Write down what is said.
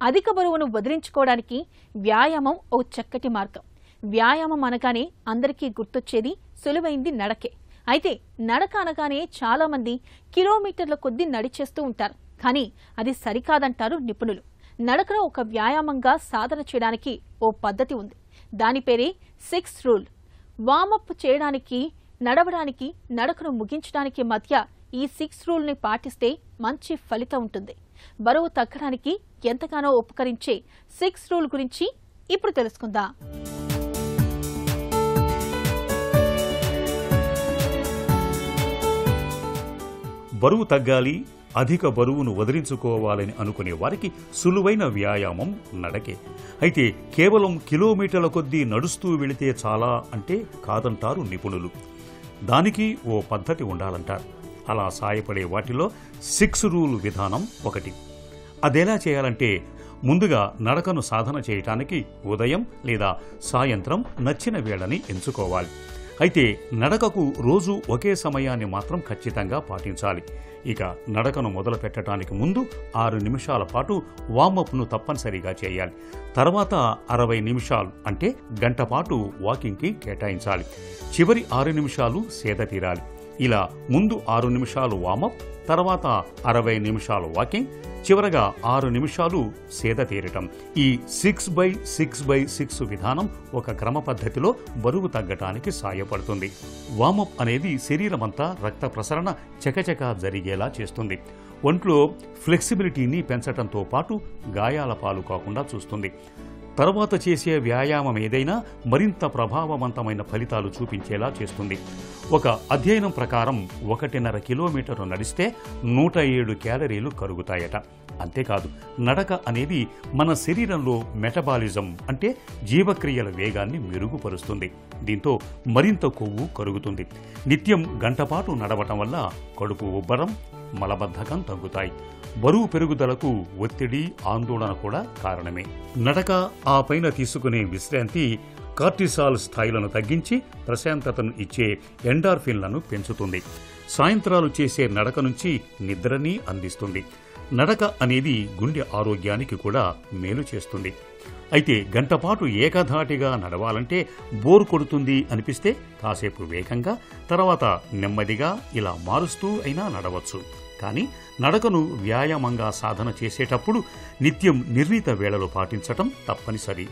అధిక బరువును వదిలించుకోవడానికి వ్యాయామం ఓ చక్కటి మార్గం. వ్యాయామం అనగానే అందరికీ గుర్తొచ్చేది సులువైంది నడకే. అయితే నడక అనగానే చాలా మంది కిలోమీటర్ల కొద్దీ నడిచేస్తూ ఉంటారు. కానీ అది సరికాదంటారు నిపుణులు. నడకను ఒక వ్యాయామంగా సాధన చేయడానికి ఓ పద్ధతి ఉంది. దాని పేరే 6 రూల్. వార్మప్ చేయడానికి, నడవడానికి, నడకను ముగించడానికి మధ్య ఈ 6 రూల్ని పాటిస్తే మంచి ఫలితం ఉంటుంది. బరువు తగ్గడానికి ఎంతగానో ఉపకరించే 6 రూల్ గురించి ఇప్పుడు తెలుసుకుందాం. బరువు తగ్గాలి, అధిక బరువును వదిలించుకోవాలని అనుకునే వారికి సులువైన వ్యాయామం నడకే. అయితే కేవలం కిలోమీటర్ల కొద్దీ నడుస్తూ వెళితే చాలా అంటే కాదంటారు నిపుణులు. దానికి ఓ పద్ధతి ఉండాలంటారు. అలా సాయపడే వాటిలో 6 రూల్ విధానం ఒకటి. అదెలా చేయాలంటే, ముందుగా నడకను సాధన చేయటానికి ఉదయం లేదా సాయంత్రం నచ్చిన వేళని ఎంచుకోవాలి. అయితే నడకకు రోజు ఒకే సమయాన్ని మాత్రం ఖచ్చితంగా పాటించాలి. ఇక నడకను మొదలు పెట్టడానికి ముందు 6 నిమిషాల పాటు వార్మప్ను తప్పనిసరిగా చేయాలి. తర్వాత 60 నిమిషాలు అంటే గంట పాటు వాకింగ్కి కేటాయించాలి. చివరి 6 నిమిషాలు సేద తీరాలి. ఇలా ముందు 6 నిమిషాలు వార్మప్, తర్వాత 60 నిమిషాలు వాకింగ్, చివరగా 6 నిమిషాలు సేద తీరటం. ఈ 6x6x6 విధానం ఒక క్రమ పద్ధతిలో బరువు తగ్గటానికి సాయపడుతుంది. వార్మప్ అనేది శరీరమంతా రక్త ప్రసరణ చకచకా జరిగేలా చేస్తుంది. ఒంట్లో ఫ్లెక్సిబిలిటీని పెంచడంతో పాటు గాయాల పాలు కాకుండా చూస్తుంది. తర్వాత చేసే వ్యాయామం ఏదైనా మరింత ప్రభావవంతమైన ఫలితాలు చూపించేలా చేస్తుంది. ఒక అధ్యయనం ప్రకారం 1.5 కిలోమీటర్లు నడిస్తే 107 క్యాలరీలు కరుగుతాయట. అంతేకాదు, నడక అనేది మన శరీరంలో మెటబాలిజం అంటే జీవక్రియల వేగాన్ని మెరుగుపరుస్తుంది. దీంతో మరింత కొవ్వు కరుగుతుంది. నిత్యం గంటపాటు నడవటం వల్ల కడుపు ఉబ్బరం, మలబద్ధకం తగ్గుతాయి. బరువు పెరుగుదలకు ఒత్తిడి, ఆందోళన కూడా కారణమే. నడక, ఆ పైన తీసుకునే విశ్రాంతి కార్టిసాల్ స్థాయిలను తగ్గించి ప్రశాంతతను ఇచ్చే ఎండార్ఫిన్లను పెంచుతుంది. సాయంత్రాలు చేసే నడక నుంచి నిద్రని అందిస్తుంది. నడక అనేది గుండె ఆరోగ్యానికి కూడా మేలు చేస్తుంది. అయితే గంటపాటు ఏకధాటిగా నడవాలంటే బోర్ కొడుతుంది అనిపిస్తే కాసేపు వేగంగా, తర్వాత నెమ్మదిగా ఇలా మారుస్తూ అయినా నడవచ్చు. కానీ నడకను వ్యాయామంగా సాధన చేసేటప్పుడు నిత్యం నిర్ణీత వేళలో పాటించటం తప్పనిసరి.